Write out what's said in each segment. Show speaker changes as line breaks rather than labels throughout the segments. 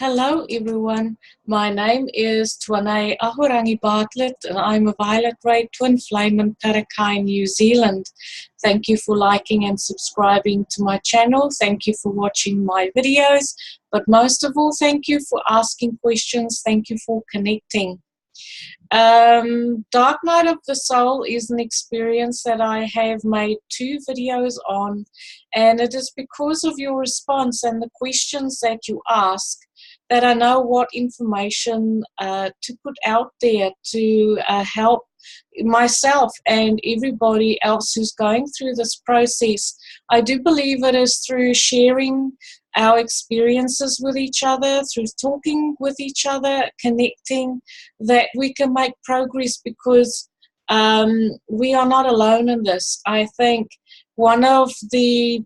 Hello everyone, my name is Twane Ahorangi Bartlett and I'm a Violet Ray Twin Flame in Parakai, New Zealand. Thank you for liking and subscribing to my channel. Thank you for watching my videos. But most of all, thank you for asking questions. Thank you for connecting. Dark Night of the Soul is an experience that I have made 2 videos on, and it is because of your response and the questions that you ask that I know what information to put out there to help myself and everybody else who's going through this process. I do believe it is through sharing our experiences with each other, through talking with each other, connecting, that we can make progress, because we are not alone in this. I think one of the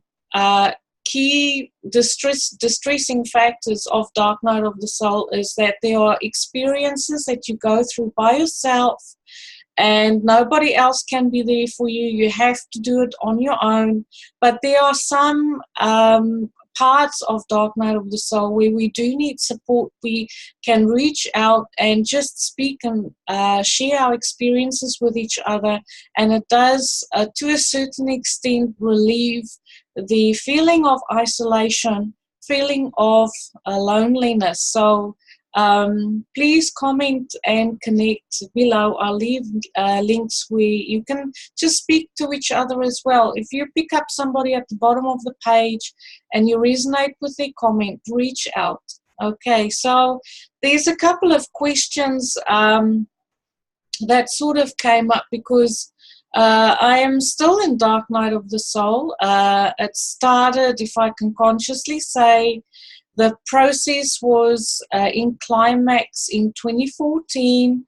key distressing factors of Dark Night of the Soul is that there are experiences that you go through by yourself and nobody else can be there for you. You have to do it on your own. But there are some parts of Dark Night of the Soul where we do need support. We can reach out and just speak and share our experiences with each other, and it does to a certain extent relieve the feeling of isolation, feeling of loneliness. So please comment and connect below. I'll leave links where you can just speak to each other as well. If you pick up somebody at the bottom of the page and you resonate with their comment, reach out. Okay, so there's a couple of questions that sort of came up because I am still in Dark Night of the Soul. It started, if I can consciously say, the process was in climax in 2014,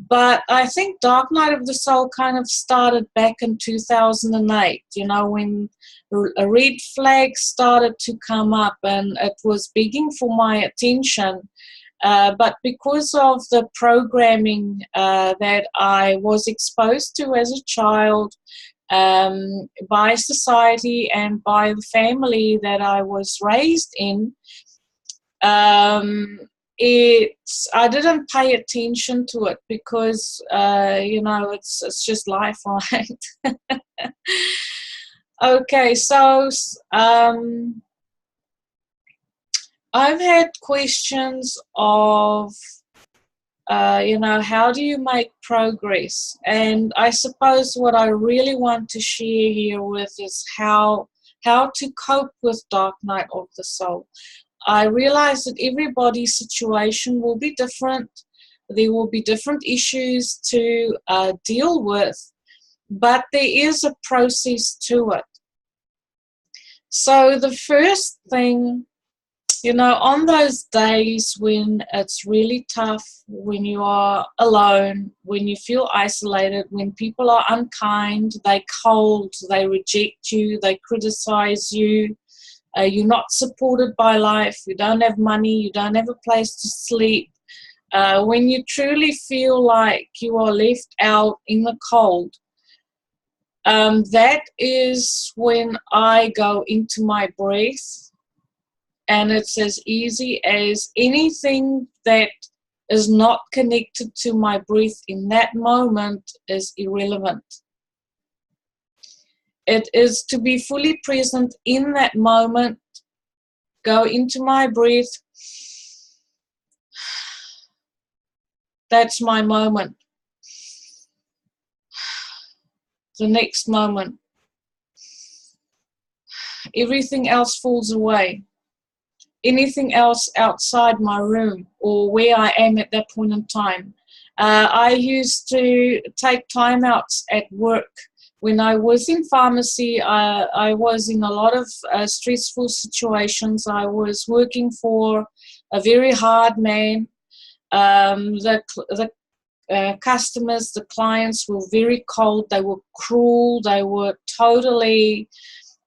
but I think Dark Night of the Soul kind of started back in 2008, you know, when a red flag started to come up and it was begging for my attention. But because of the programming that I was exposed to as a child, by society and by the family that I was raised in, I didn't pay attention to it because you know, it's just life, right? Okay, so I've had questions of you know, how do you make progress? And I suppose what I really want to share here with is how to cope with Dark Night of the Soul. I realize that everybody's situation will be different. There will be different issues to deal with, but there is a process to it. So the first thing, you know, on those days when it's really tough, when you are alone, when you feel isolated, when people are unkind, they're cold, they reject you, they criticize you, you're not supported by life, you don't have money, you don't have a place to sleep, when you truly feel like you are left out in the cold, that is when I go into my breath, and it's as easy as anything that is not connected to my breath in that moment is irrelevant. It is to be fully present in that moment, go into my breath. That's my moment. The next moment, everything else falls away. Anything else outside my room or where I am at that point in time. I used to take timeouts at work. When I was in pharmacy, I was in a lot of stressful situations. I was working for a very hard man. The customers, the clients were very cold. They were cruel. They were totally,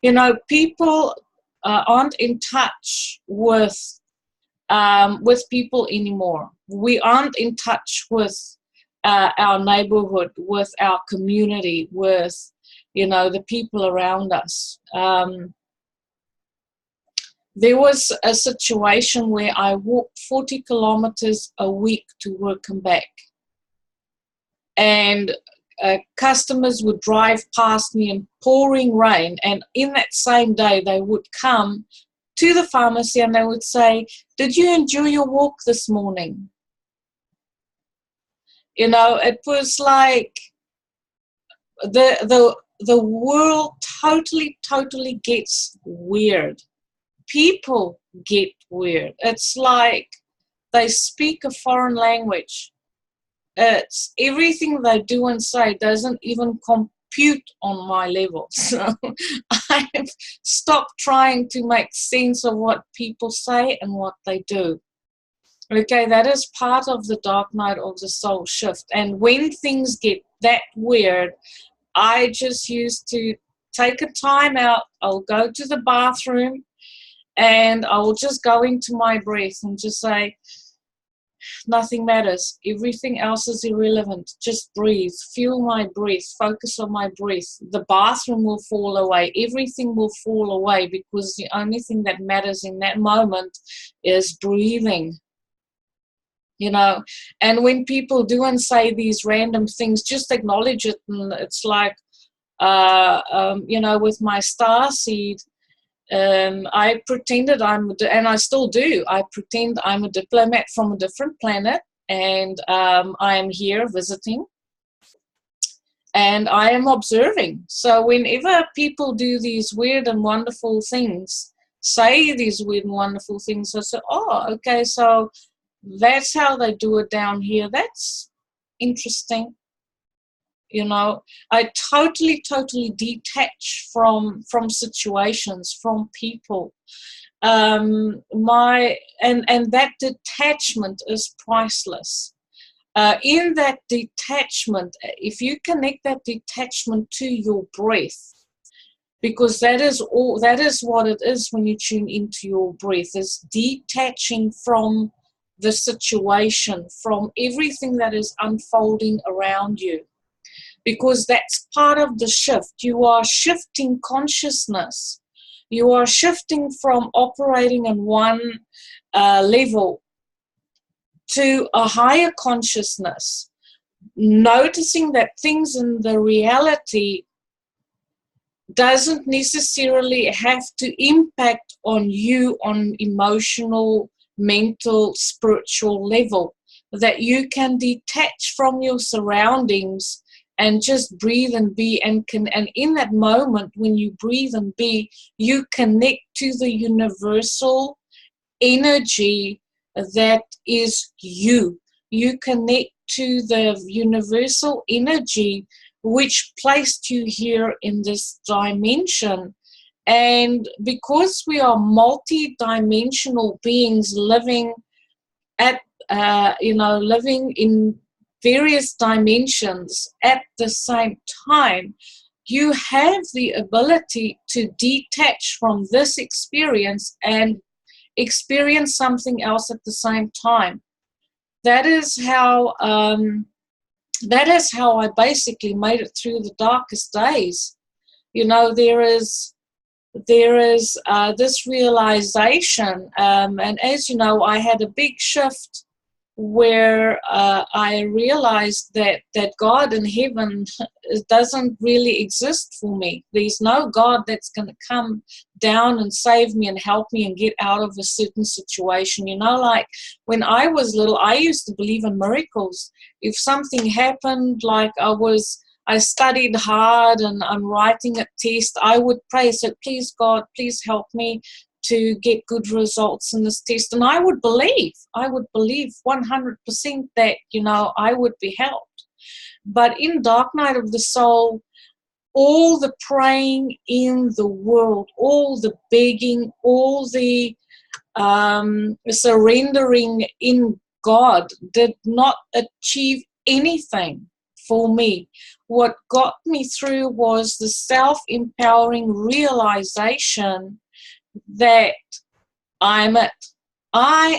you know, people aren't in touch with people anymore. We aren't in touch with our neighborhood, with our community, with, you know, the people around us. there was a situation where I walked 40 kilometers a week to work and back. And customers would drive past me in pouring rain, and in that same day they would come to the pharmacy and they would say, "Did you enjoy your walk this morning?" You know, it was like the world totally gets weird. People get weird. It's like they speak a foreign language. It's everything they do and say doesn't even compute on my level. So I've stopped trying to make sense of what people say and what they do. Okay, that is part of the dark night of the soul shift. And when things get that weird, I just used to take a time out. I'll go to the bathroom and I will just go into my breath and just say, nothing matters. Everything else is irrelevant. Just breathe. Feel my breath. Focus on my breath. The bathroom will fall away. Everything will fall away because the only thing that matters in that moment is breathing. You know, and when people do and say these random things, just acknowledge it. And it's like, you know, with my star seed, I pretended and I still do, I pretend I'm a diplomat from a different planet, and I am here visiting, and I am observing. So whenever people do these weird and wonderful things, say these weird and wonderful things, I say, oh, okay, so that's how they do it down here. That's interesting. You know, I totally detach from situations, from people. And that detachment is priceless. In that detachment, if you connect that detachment to your breath, because that is what it is when you tune into your breath, is detaching from the situation, from everything that is unfolding around you. Because that's part of the shift. You are shifting consciousness. You are shifting from operating in one level to a higher consciousness, noticing that things in the reality doesn't necessarily have to impact on you on emotional, mental, spiritual level, that you can detach from your surroundings and just breathe and be, and in that moment when you breathe and be, you connect to the universal energy that is you. You connect to the universal energy which placed you here in this dimension. And because we are multi-dimensional beings living at, living in various dimensions at the same time, you have the ability to detach from this experience and experience something else at the same time. That is how I basically made it through the darkest days. You know, there is this realization, and as you know, I had a big shift where I realized that God in heaven doesn't really exist for me. There's no God that's going to come down and save me and help me and get out of a certain situation. You know, like when I was little, I used to believe in miracles. If something happened, like I studied hard and I'm writing a test, I would pray, so please God, please help me to get good results in this test. And I would believe 100% that, you know, I would be helped. But in Dark Night of the Soul, all the praying in the world, all the begging, all the surrendering in God did not achieve anything for me. What got me through was the self-empowering realization that I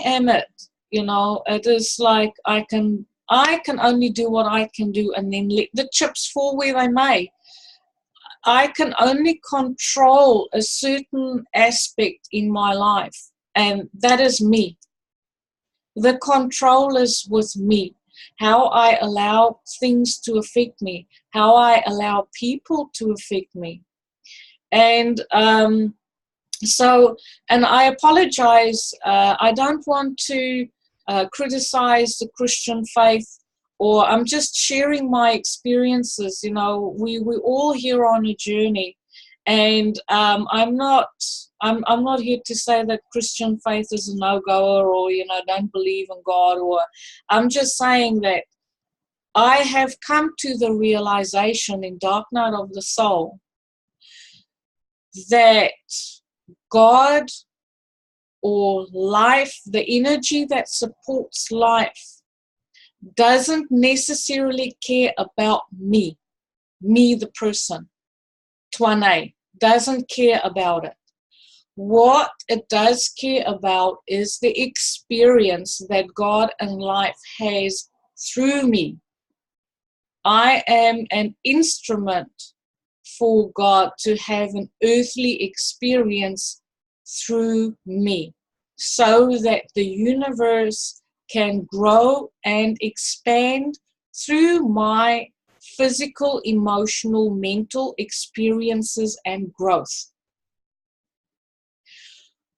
am it. You know, it is like I can only do what I can do, and then let the chips fall where they may. I can only control a certain aspect in my life, and that is me. The control is with me. How I allow things to affect me, how I allow people to affect me. And and I apologize. I don't want to criticize the Christian faith, or I'm just sharing my experiences. You know, we're all here on a journey, and I'm not here to say that Christian faith is a no-goer, or, you know, don't believe in God, or I'm just saying that I have come to the realization in Dark Night of the Soul that God or life, the energy that supports life, doesn't necessarily care about me the person. Twane doesn't care about it. What it does care about is the experience that God and life has through me. I am an instrument for God to have an earthly experience through me, so that the universe can grow and expand through my physical, emotional, mental experiences and growth.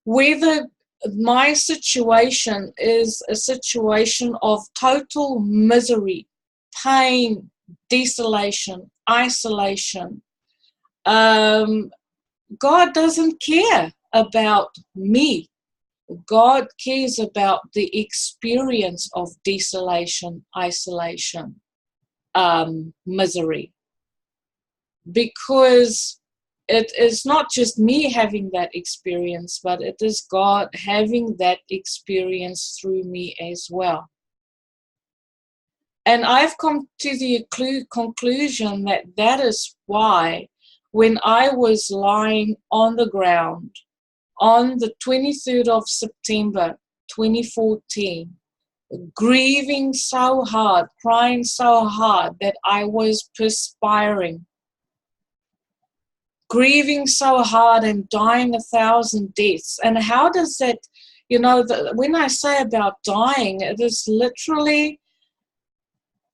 Whether my situation is a situation of total misery, pain, desolation, isolation, God doesn't care about me. God cares about the experience of desolation, isolation, misery. Because it is not just me having that experience, but it is God having that experience through me as well. And I've come to the conclusion that that is why when I was lying on the ground on the 23rd of September 2014, grieving so hard, crying so hard that I was perspiring, grieving so hard and dying 1,000 deaths. And how does that, you know, when I say about dying, it is literally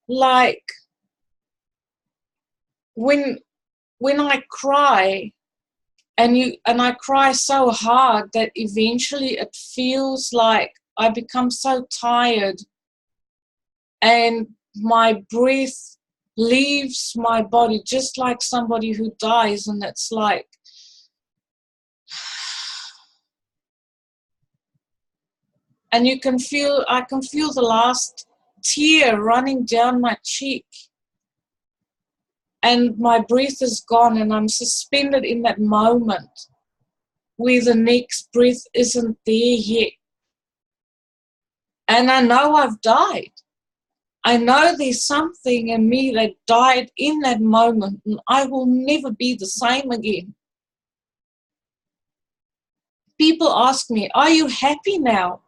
like when I cry, and I cry so hard that eventually it feels like I become so tired and my breath leaves my body, just like somebody who dies, and it's like, and I can feel the last tear running down my cheek, and my breath is gone, and I'm suspended in that moment where the next breath isn't there yet. And I know I've died. I know there's something in me that died in that moment, and I will never be the same again. People ask me, are you happy now?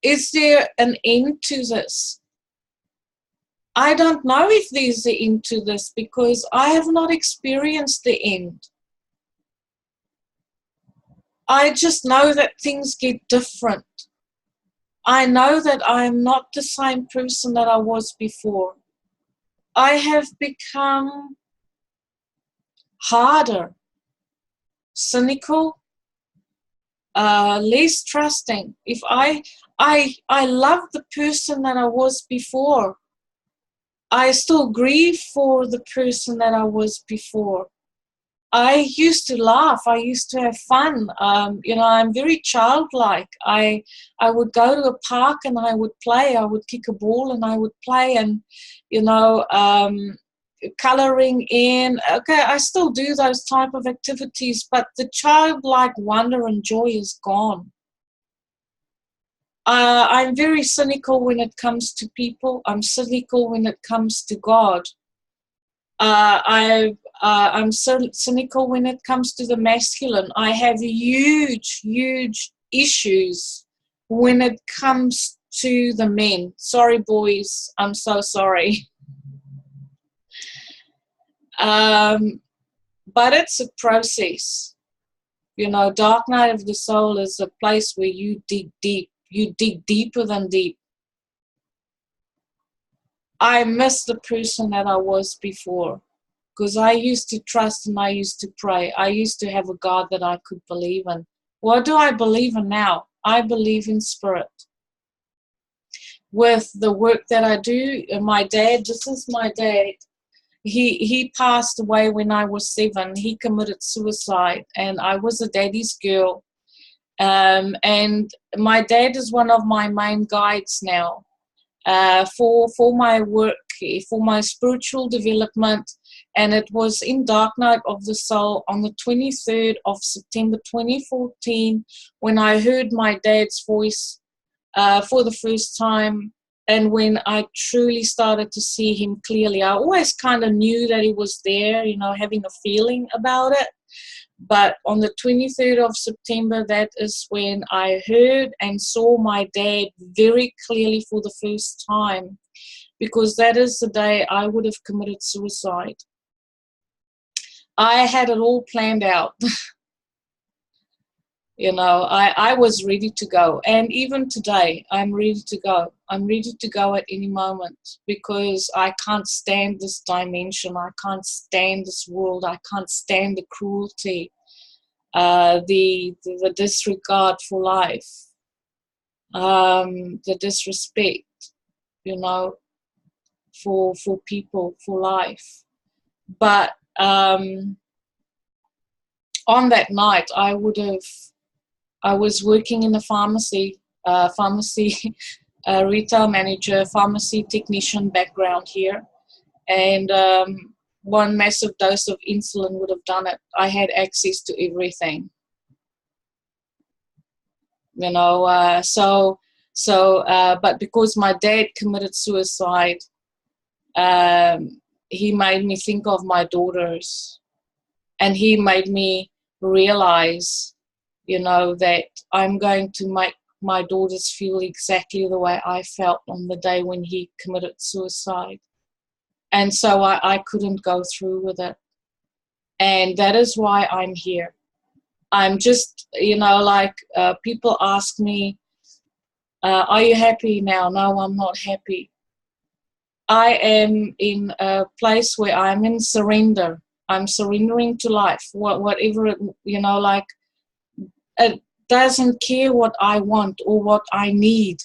Is there an end to this? I don't know if there's an end to this, because I have not experienced the end. I just know that things get different. I know that I am not the same person that I was before. I have become harder, cynical, less trusting. If I love the person that I was before, I still grieve for the person that I was before. I used to laugh. I used to have fun. You know, I'm very childlike. I would go to a park and I would play. I would kick a ball and I would play, and, you know, coloring in. Okay, I still do those type of activities, but the childlike wonder and joy is gone. I'm very cynical when it comes to people. I'm cynical when it comes to God. I'm so cynical when it comes to the masculine. I have huge, huge issues when it comes to the men. Sorry, boys. I'm so sorry. But it's a process. You know, dark night of the soul is a place where you dig deep. You dig deeper than deep. I miss the person that I was before, because I used to trust and I used to pray. I used to have a God that I could believe in. What do I believe in now? I believe in spirit. With the work that I do, my dad, this is my dad. He passed away when I was 7. He committed suicide, and I was a daddy's girl. And my dad is one of my main guides now for my work, for my spiritual development. And it was in Dark Night of the Soul on the 23rd of September 2014 when I heard my dad's voice for the first time, and when I truly started to see him clearly. I always kind of knew that he was there, you know, having a feeling about it. But on the 23rd of September, that is when I heard and saw my dad very clearly for the first time, because that is the day I would have committed suicide. I had it all planned out. You know, I was ready to go. And even today, I'm ready to go. I'm ready to go at any moment, because I can't stand this dimension. I can't stand this world. I can't stand the cruelty, the disregard for life, the disrespect, you know, for people, for life. But on that night, I was working in a pharmacy, retail manager, pharmacy technician background here, and one massive dose of insulin would have done it. I had access to everything, you know. But because my dad committed suicide, he made me think of my daughters, and he made me realize, you know, that I'm going to make my daughters feel exactly the way I felt on the day when he committed suicide. And so I couldn't go through with it. And that is why I'm here. I'm just, you know, like people ask me, are you happy now? No, I'm not happy. I am in a place where I'm in surrender. I'm surrendering to life, whatever it, you know, like, it doesn't care what I want or what I need.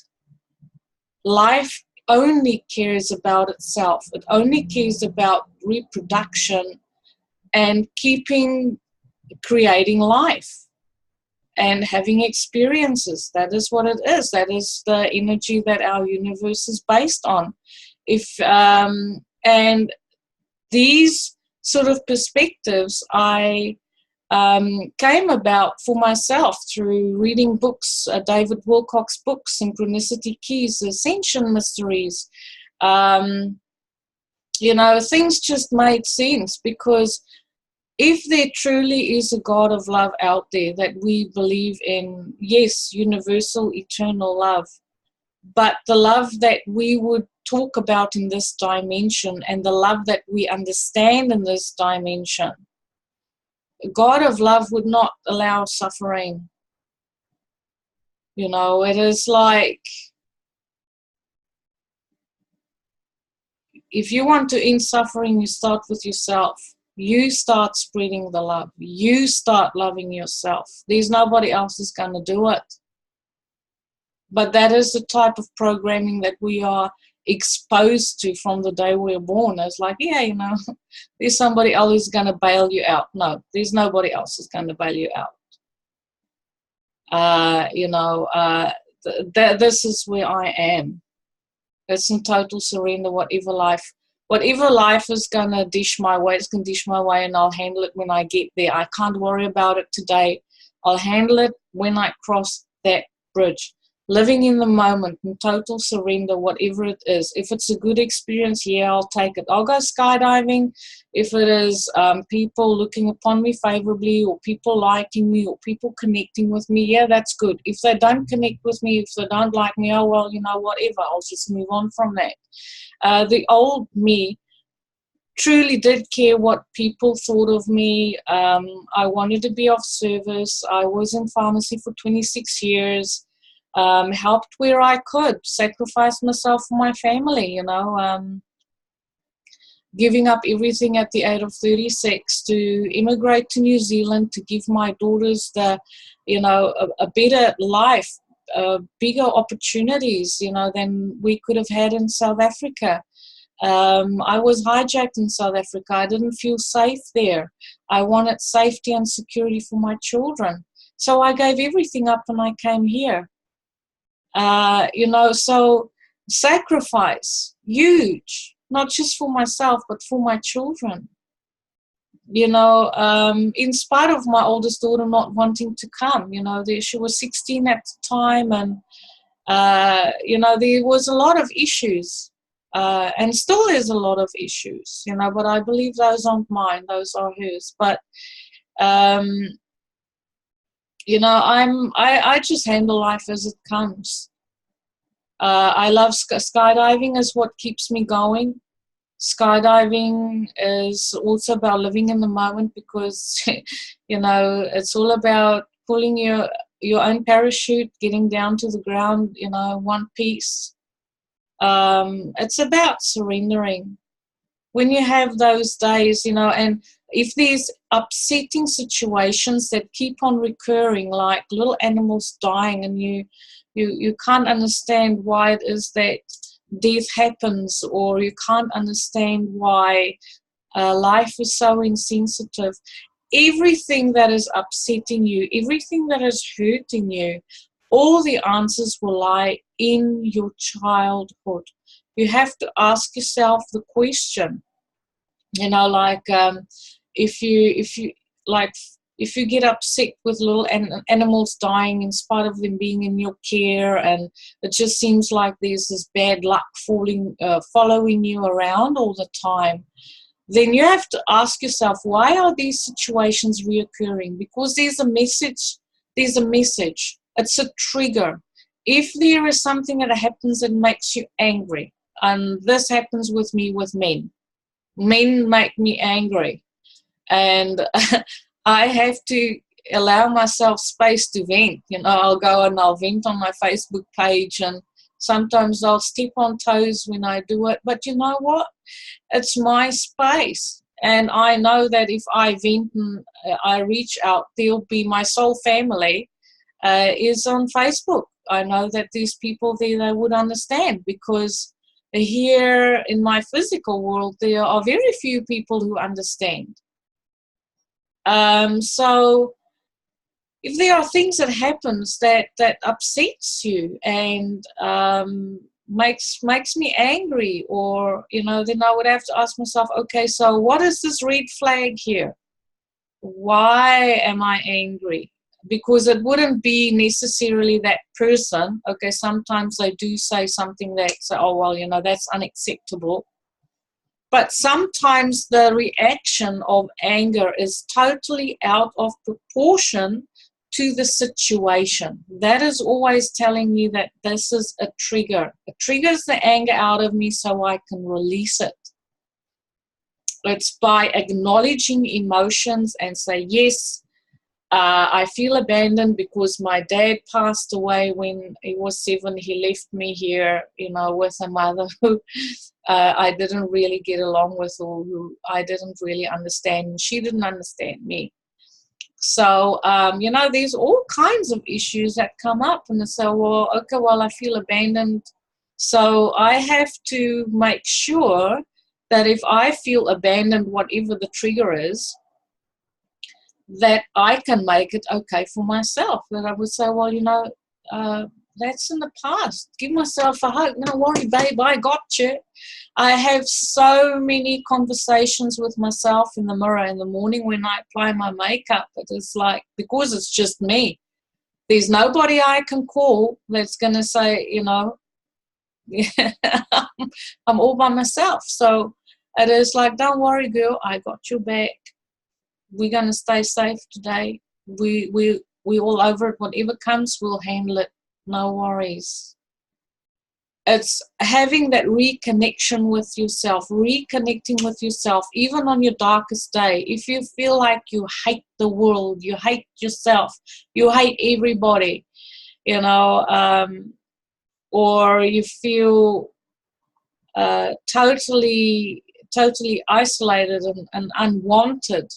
Life only cares about itself. It only cares about reproduction and creating life and having experiences. That is what it is. That is the energy that our universe is based on. And these sort of perspectives I came about for myself through reading books, David Wilcock's books, Synchronicity Keys, Ascension Mysteries. You know, things just made sense, because if there truly is a God of love out there that we believe in, yes, universal, eternal love, but the love that we would talk about in this dimension and the love that we understand in this dimension, God of love would not allow suffering. You know, it is like, if you want to end suffering, you start with yourself. You start spreading the love. You start loving yourself. There's nobody else who's going to do it. But that is the type of programming that we are exposed to from the day we're born. It's like, yeah, you know, there's somebody else who's going to bail you out. No, there's nobody else who's going to bail you out. You know, this is where I am. It's in total surrender. Whatever life is going to dish my way, it's going to dish my way, and I'll handle it when I get there. I can't worry about it today. I'll handle it when I cross that bridge. Living in the moment, in total surrender, whatever it is. If it's a good experience, yeah, I'll take it. I'll go skydiving. If it is people looking upon me favorably, or people liking me, or people connecting with me, yeah, that's good. If they don't connect with me, if they don't like me, oh, well, you know, whatever. I'll just move on from that. The old me truly did care what people thought of me. I wanted to be of service. I was in pharmacy for 26 years, helped where I could, sacrificed myself for my family, you know, giving up everything at the age of 36 to immigrate to New Zealand to give my daughters the, you know, a better life, bigger opportunities, you know, than we could have had in South Africa. I was hijacked in South Africa. I didn't feel safe there. I wanted safety and security for my children. So I gave everything up and I came here. You know, so sacrifice, huge, not just for myself, but for my children. You know, in spite of my oldest daughter not wanting to come, you know, she was 16 at the time, and, you know, there was a lot of issues. And still is a lot of issues, you know, but I believe those aren't mine, those are hers. But, you know, I just handle life as it comes. I love skydiving is what keeps me going. Skydiving is also about living in the moment because, you know, it's all about pulling your own parachute, getting down to the ground, you know, one piece. It's about surrendering. When you have those days, you know, and if there's upsetting situations that keep on recurring, like little animals dying, and you can't understand why it is that death happens, or you can't understand why life is so insensitive, everything that is upsetting you, everything that is hurting you, all the answers will lie in your childhood. You have to ask yourself the question, you know, like, if you like, if you get upset with little animals dying in spite of them being in your care, and it just seems like there's this bad luck following you around all the time, then you have to ask yourself, why are these situations reoccurring? Because there's a message. It's a trigger. If there is something that happens that makes you angry, and this happens with me with men make me angry, and I have to allow myself space to vent. You know, I'll go and I'll vent on my Facebook page, and sometimes I'll step on toes when I do it, but you know what? It's my space, and I know that if I vent and I reach out, there'll be my soul family is on Facebook. I know that these people there, they would understand, because here in my physical world, there are very few people who understand. So if there are things that happens that upsets you and makes me angry, or, you know, then I would have to ask myself, okay, so what is this red flag here? Why am I angry? Because it wouldn't be necessarily that person. Okay, sometimes they do say something that say, oh, well, you know, that's unacceptable. But sometimes the reaction of anger is totally out of proportion to the situation. That is always telling me that this is a trigger. It triggers the anger out of me so I can release it. It's by acknowledging emotions and say, yes, I feel abandoned because my dad passed away when he was 7. He left me here, you know, with a mother who I didn't really get along with, or who I didn't really understand, and she didn't understand me. So, you know, there's all kinds of issues that come up, and they say, well, okay, well, I feel abandoned. So I have to make sure that if I feel abandoned, whatever the trigger is, that I can make it okay for myself. That I would say, well, you know, that's in the past. Give myself a hug. No worry, babe, I got you. I have so many conversations with myself in the mirror in the morning when I apply my makeup. It is like, because it's just me, there's nobody I can call that's going to say, you know, I'm all by myself. So it is like, don't worry, girl, I got your back. We're going to stay safe today. We all over it. Whatever comes, we'll handle it. No worries. It's having that reconnection with yourself, reconnecting with yourself, even on your darkest day. If you feel like you hate the world, you hate yourself, you hate everybody, you know, or you feel totally isolated and unwanted,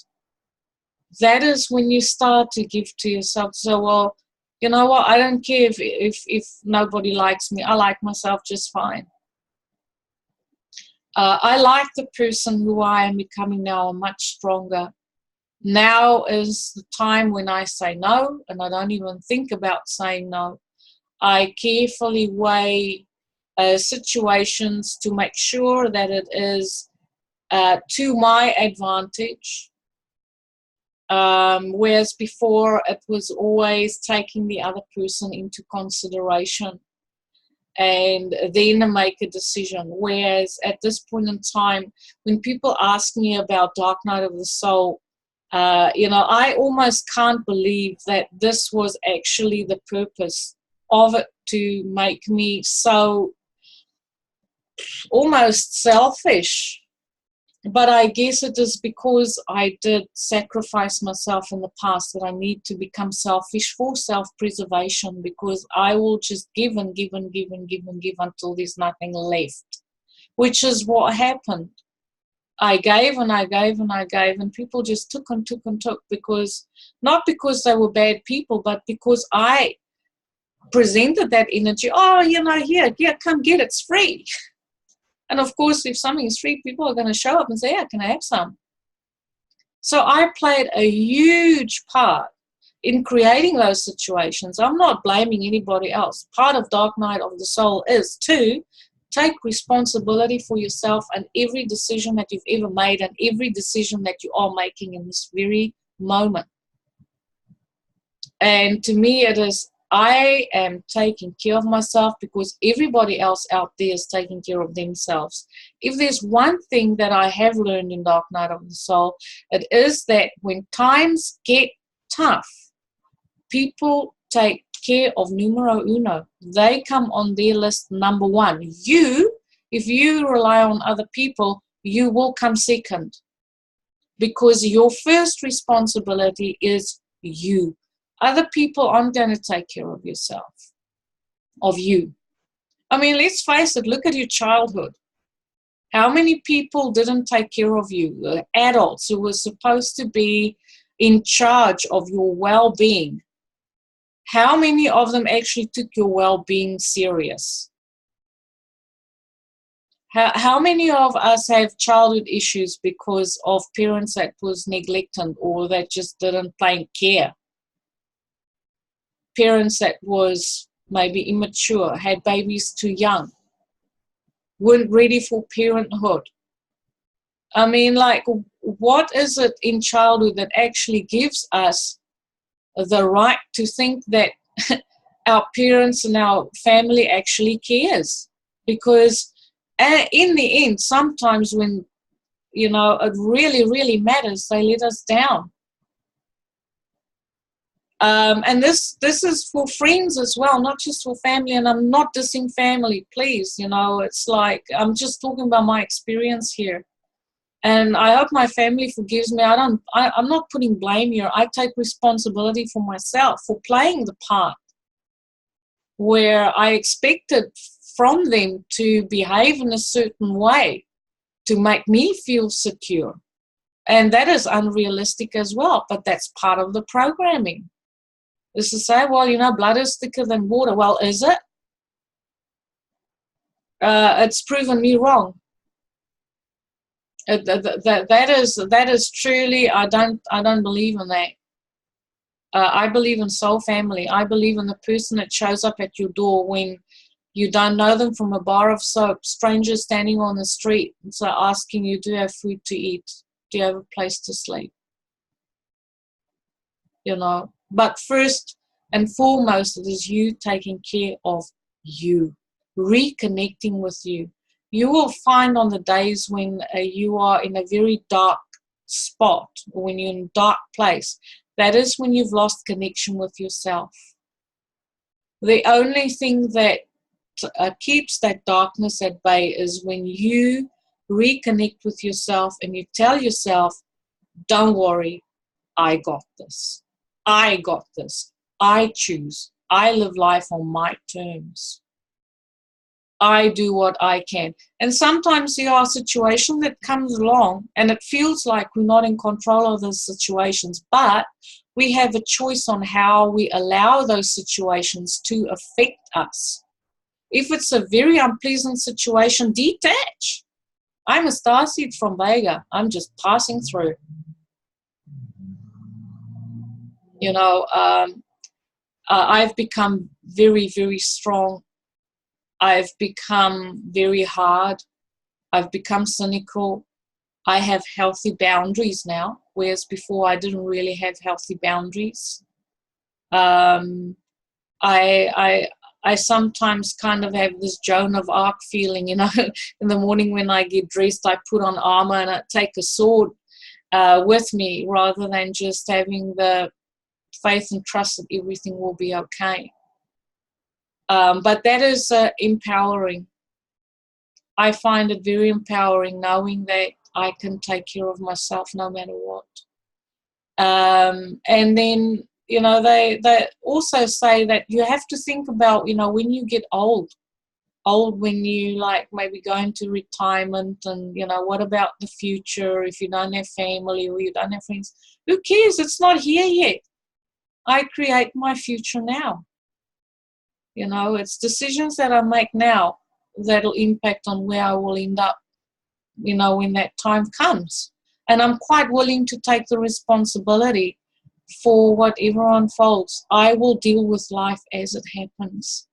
that is when you start to give to yourself. So, well, you know what, I don't care if nobody likes me. I like myself just fine. I like the person who I am becoming now. I'm much stronger. Now is the time when I say no, and I don't even think about saying no. I carefully weigh situations to make sure that it is to my advantage. Whereas before it was always taking the other person into consideration and then make a decision. Whereas at this point in time, when people ask me about Dark Night of the Soul, I almost can't believe that this was actually the purpose of it, to make me so almost selfish. But I guess it is because I did sacrifice myself in the past that I need to become selfish for self-preservation, because I will just give and give and give and give and give until there's nothing left, which is what happened. I gave and I gave and I gave, and people just took and took and took, because not because they were bad people, but because I presented that energy. Oh, here, come get it, it's free. And of course, if something is free, people are going to show up and say, yeah, can I have some? So I played a huge part in creating those situations. I'm not blaming anybody else. Part of Dark Night of the Soul is to take responsibility for yourself and every decision that you've ever made and every decision that you are making in this very moment. And to me, it is, I am taking care of myself because everybody else out there is taking care of themselves. If there's one thing that I have learned in Dark Night of the Soul, it is that when times get tough, people take care of numero uno. They come on their list number one. If you rely on other people, you will come second, because your first responsibility is you. Other people aren't going to take care of you. I mean, let's face it, look at your childhood. How many people didn't take care of you? Adults who were supposed to be in charge of your well-being. How many of them actually took your well-being serious? How many of us have childhood issues because of parents that was neglected or that just didn't care? Parents that was maybe immature, had babies too young, weren't ready for parenthood. I mean, like, what is it in childhood that actually gives us the right to think that our parents and our family actually cares? Because in the end, sometimes when, it really, really matters, they let us down. And this is for friends as well, not just for family. And I'm not dissing family, please. It's like, I'm just talking about my experience here. And I hope my family forgives me. I'm not putting blame here. I take responsibility for myself for playing the part where I expected from them to behave in a certain way to make me feel secure. And that is unrealistic as well, but that's part of the programming. Is to say, well, blood is thicker than water. Well, is it? It's proven me wrong. That is truly, I don't believe in that. I believe in soul family. I believe in the person that shows up at your door when you don't know them, from a bar of soap, strangers standing on the street, and so asking you, do you have food to eat? Do you have a place to sleep? But first and foremost, it is you taking care of you, reconnecting with you. You will find on the days when you are in a very dark spot, or when you're in a dark place, that is when you've lost connection with yourself. The only thing that keeps that darkness at bay is when you reconnect with yourself and you tell yourself, don't worry, I got this. I got this. I choose. I live life on my terms. I do what I can. And sometimes there are situations that comes along and it feels like we're not in control of those situations, but we have a choice on how we allow those situations to affect us. If it's a very unpleasant situation, detach. I'm a starseed from Vega. I'm just passing through. You know, I've become very, very strong. I've become very hard. I've become cynical. I have healthy boundaries now, whereas before I didn't really have healthy boundaries. I sometimes kind of have this Joan of Arc feeling, you know, in the morning when I get dressed, I put on armor and I take a sword with me rather than just having the faith and trust that everything will be okay. But that is empowering. I find it very empowering knowing that I can take care of myself no matter what. And then, you know, they also say that you have to think about, you know, when you get old when you like maybe go into retirement and, you know, what about the future if you don't have family or you don't have friends? Who cares? It's not here yet. I create my future now. You know, it's decisions that I make now that'll impact on where I will end up, you know, when that time comes. And I'm quite willing to take the responsibility for whatever unfolds. I will deal with life as it happens.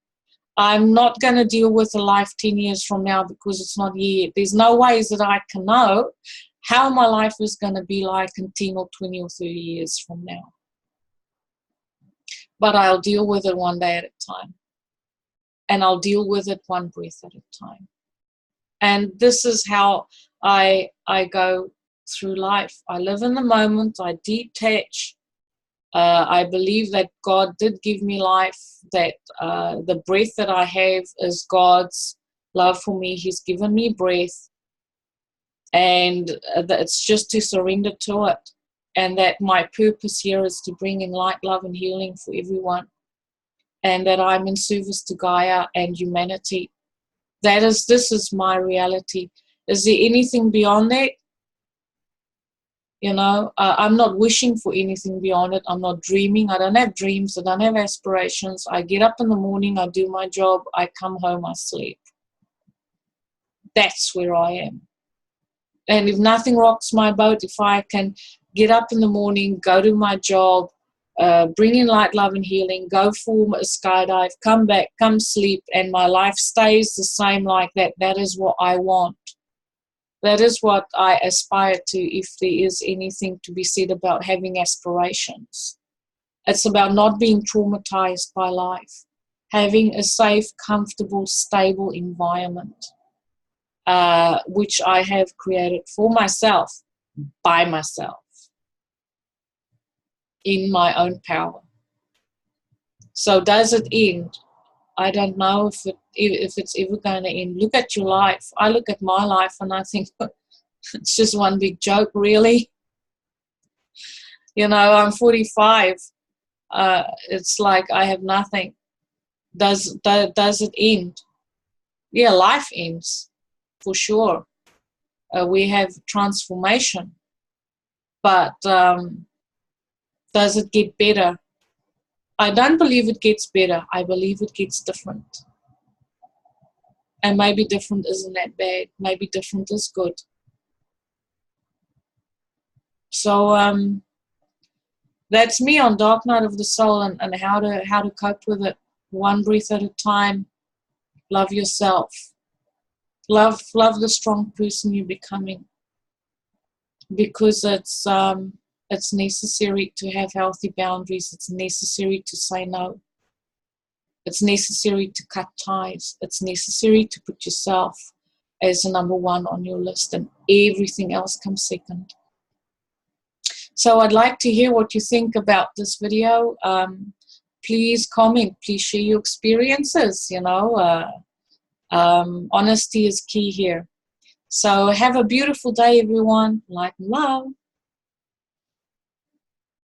I'm not going to deal with a life 10 years from now because it's not here yet. There's no ways that I can know how my life is going to be like in 10 or 20 or 30 years from now. But I'll deal with it one day at a time. And I'll deal with it one breath at a time. And this is how I go through life. I live in the moment. I detach. I believe that God did give me life, that the breath that I have is God's love for me. He's given me breath. And that it's just to surrender to it. And that my purpose here is to bring in light, love, and healing for everyone. And that I'm in service to Gaia and humanity. This is my reality. Is there anything beyond that? You know, I'm not wishing for anything beyond it. I'm not dreaming. I don't have dreams. I don't have aspirations. I get up in the morning, I do my job, I come home, I sleep. That's where I am. And if nothing rocks my boat, if I can get up in the morning, go to my job, bring in light, love, and healing, go for a skydive, come back, come sleep, and my life stays the same like that, that is what I want. That is what I aspire to, if there is anything to be said about having aspirations. It's about not being traumatized by life, having a safe, comfortable, stable environment, which I have created for myself, by myself, in my own power. So does it end? I don't know if it's ever going to end. Look at your life. I look at my life and I think it's just one big joke, really. You know, I'm 45. It's like I have nothing. Does it end? Yeah, life ends, for sure. We have transformation. But does it get better? I don't believe it gets better. I believe it gets different. And maybe different isn't that bad. Maybe different is good. So that's me on Dark Night of the Soul, and how to cope with it. One breath at a time. Love yourself. Love the strong person you're becoming. Because it's necessary to have healthy boundaries. It's necessary to say no. It's necessary to cut ties. It's necessary to put yourself as number one on your list, and everything else comes second. So I'd like to hear what you think about this video. Please comment. Please share your experiences. You know, Honesty is key here. So have a beautiful day, everyone. Light and love.